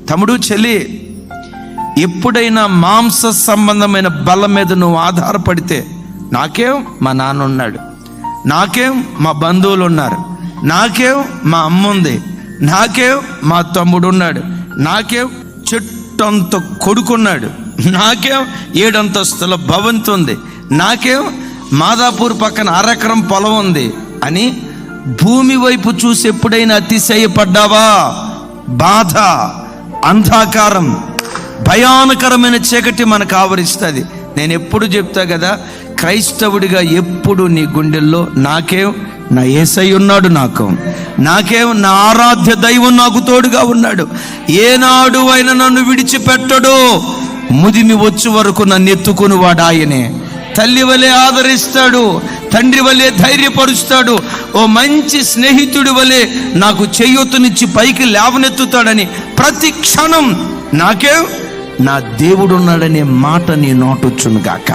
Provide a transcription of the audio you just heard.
తమ్ముడు, చెల్లి, ఎప్పుడైనా మాంస సంబంధమైన బలం మీద నువ్వు ఆధారపడితే, నాకేం మా నాన్న ఉన్నాడు, నాకేం మా బంధువులు ఉన్నారు, నాకేం మా అమ్మ ఉంది, నాకేం మా తమ్ముడు ఉన్నాడు, నాకేం చెట్టంత కొడుకున్నాడు, నాకేం 7 అంతస్తుల భవంతి ఉంది, నాకేం మాదాపూర్ పక్కన 1 ఎకరం పొలం ఉంది అని భూమి వైపు చూసి ఎప్పుడైనా అతిశయపడ్డావా? బాధ, అంధకారం, భయానకరమైన చీకటి మనకు ఆవరిస్తుంది. నేను ఎప్పుడు చెప్తా కదా, క్రైస్తవుడిగా ఎప్పుడు నీ గుండెల్లో నాకేం నా యేసయ్య ఉన్నాడు, నాకేం నా ఆరాధ్య దైవం నాకు తోడుగా ఉన్నాడు, ఏనాడు ఆయన నన్ను విడిచిపెట్టడు, ముదిమి వచ్చే వరకు నన్ను ఎత్తుకుని వాడు ఆయనే, తల్లి వలె ఆదరిస్తాడు, తండ్రి వలె ధైర్యపరుస్తాడు, ఓ మంచి స్నేహితుడి వలె నాకు చేయూతనిచ్చి పైకి లేవనెత్తుతాడని ప్రతి క్షణం నాకేం నా దేవుడున్నాడనే మాట నీ నోటొచ్చును గాక.